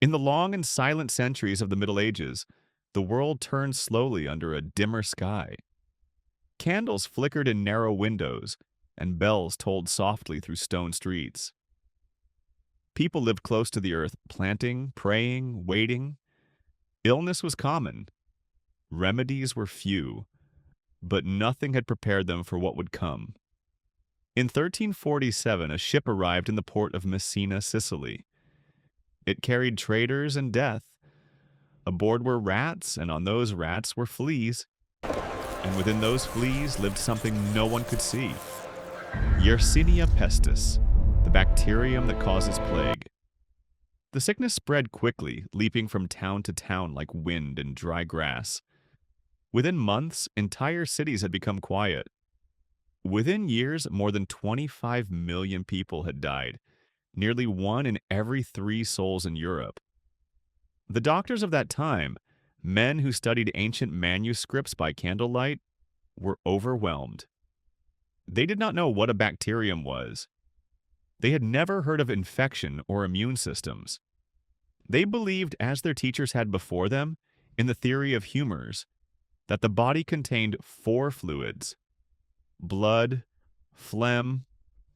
In the long and silent centuries of the Middle Ages, the world turned slowly under a dimmer sky. Candles flickered in narrow windows, and bells tolled softly through stone streets. People lived close to the earth, planting, praying, waiting. Illness was common. Remedies were few, but nothing had prepared them for what would come. In 1347, a ship arrived in the port of Messina, Sicily. It carried traders and death. Aboard were rats, and on those rats were fleas. And within those fleas lived something no one could see. Yersinia pestis, the bacterium that causes plague. The sickness spread quickly, leaping from town to town like wind in dry grass. Within months, entire cities had become quiet. Within years, more than 25 million people had died, nearly 1 in every 3 souls in Europe. The doctors of that time, men who studied ancient manuscripts by candlelight, were overwhelmed. They did not know what a bacterium was. They had never heard of infection or immune systems. They believed, as their teachers had before them, in the theory of humors, that the body contained 4 fluids: blood, phlegm,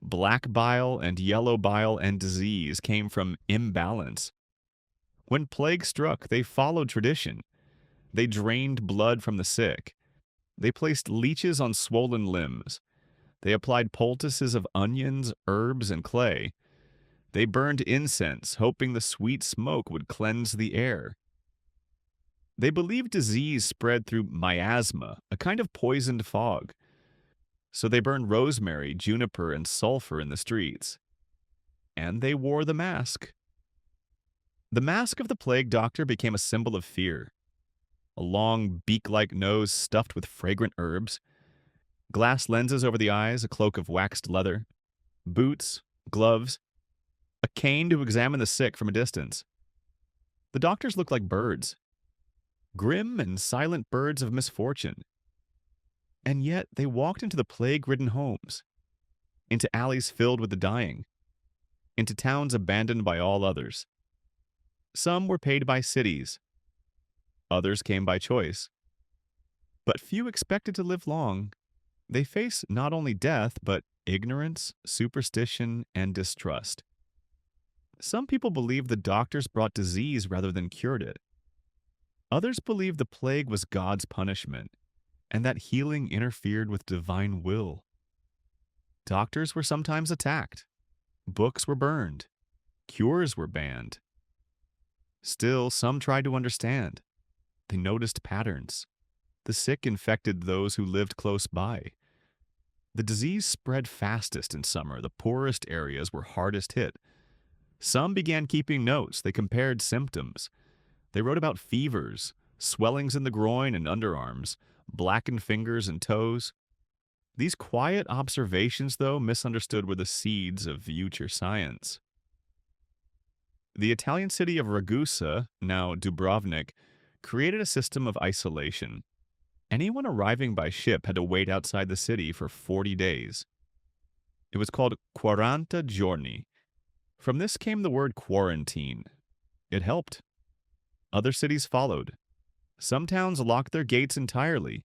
black bile, and yellow bile, and disease came from imbalance. When plague struck, they followed tradition. They drained blood from the sick. They placed leeches on swollen limbs. They applied poultices of onions, herbs, and clay. They burned incense, hoping the sweet smoke would cleanse the air. They believed disease spread through miasma, a kind of poisoned fog. So they burned rosemary, juniper, and sulfur in the streets. And they wore the mask. The mask of the plague doctor became a symbol of fear. A long, beak-like nose stuffed with fragrant herbs, glass lenses over the eyes, a cloak of waxed leather, boots, gloves, a cane to examine the sick from a distance. The doctors looked like birds, grim and silent birds of misfortune. And yet they walked into the plague-ridden homes, into alleys filled with the dying, into towns abandoned by all others. Some were paid by cities. Others came by choice. But few expected to live long. They face not only death, but ignorance, superstition, and distrust. Some people believed the doctors brought disease rather than cured it. Others believed the plague was God's punishment, and that healing interfered with divine will. Doctors were sometimes attacked. Books were burned. Cures were banned. Still, some tried to understand. They noticed patterns. The sick infected those who lived close by. The disease spread fastest in summer. The poorest areas were hardest hit. Some began keeping notes. They compared symptoms. They wrote about fevers, swellings in the groin and underarms, blackened fingers and toes. These quiet observations, though, misunderstood, were the seeds of future science. The Italian city of Ragusa, now Dubrovnik, created a system of isolation. Anyone arriving by ship had to wait outside the city for 40 days. It was called quaranta giorni. From this came the word quarantine. It helped. Other cities followed. Some towns locked their gates entirely.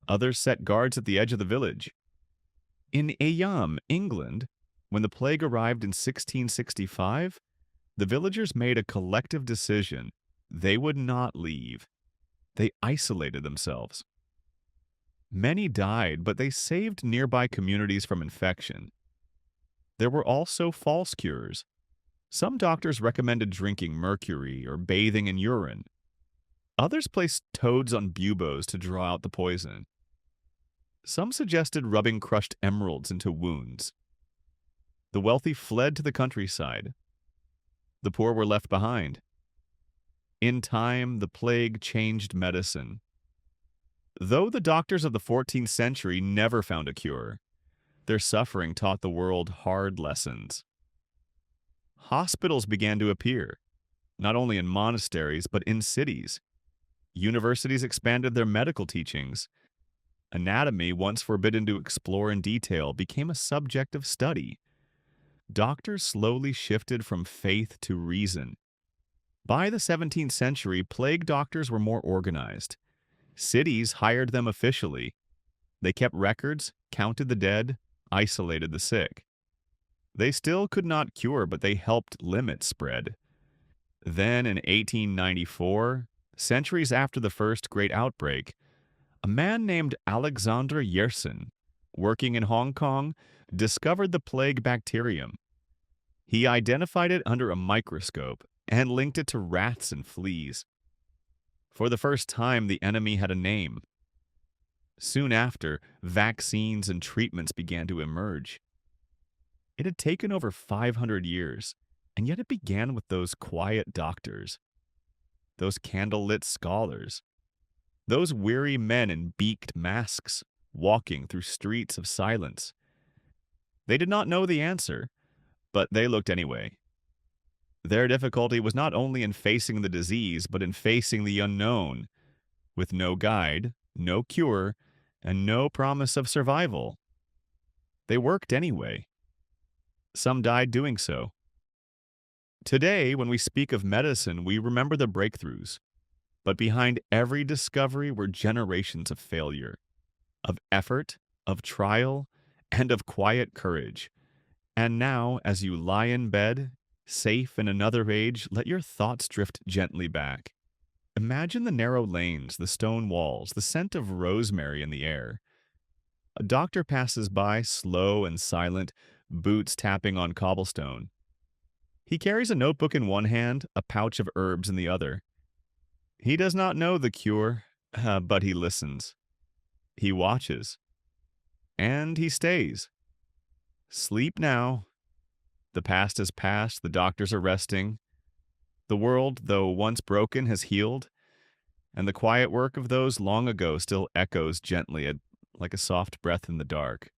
Others set guards at the edge of the village. In Eyam, England, when the plague arrived in 1665, the villagers made a collective decision. They would not leave. They isolated themselves. Many died, but they saved nearby communities from infection. There were also false cures. Some doctors recommended drinking mercury or bathing in urine. Others placed toads on buboes to draw out the poison. Some suggested rubbing crushed emeralds into wounds. The wealthy fled to the countryside. The poor were left behind. In time, the plague changed medicine. Though the doctors of the 14th century never found a cure, their suffering taught the world hard lessons. Hospitals began to appear, not only in monasteries, but in cities. Universities expanded their medical teachings. Anatomy, once forbidden to explore in detail, became a subject of study. Doctors slowly shifted from faith to reason. By the 17th century, plague doctors were more organized. Cities hired them officially. They kept records, counted the dead, isolated the sick. They still could not cure, but they helped limit spread. Then in 1894, centuries after the first great outbreak, a man named Alexander Yersin, working in Hong Kong, discovered the plague bacterium. He identified it under a microscope and linked it to rats and fleas. For the first time, the enemy had a name. Soon after, vaccines and treatments began to emerge. It had taken over 500 years, and yet it began with those quiet doctors, those candlelit scholars, those weary men in beaked masks walking through streets of silence. They did not know the answer, but they looked anyway. Their difficulty was not only in facing the disease, but in facing the unknown, with no guide, no cure, and no promise of survival. They worked anyway. Some died doing so. Today, when we speak of medicine, we remember the breakthroughs. But behind every discovery were generations of failure, of effort, of trial, and of quiet courage. And now, as you lie in bed, safe in another age, let your thoughts drift gently back. Imagine the narrow lanes, the stone walls, the scent of rosemary in the air. A doctor passes by, slow and silent, boots tapping on cobblestone. He carries a notebook in one hand, a pouch of herbs in the other. He does not know the cure, but he listens. He watches. And he stays. Sleep now. The past is past, the doctors are resting. The world, though once broken, has healed, and the quiet work of those long ago still echoes gently like a soft breath in the dark.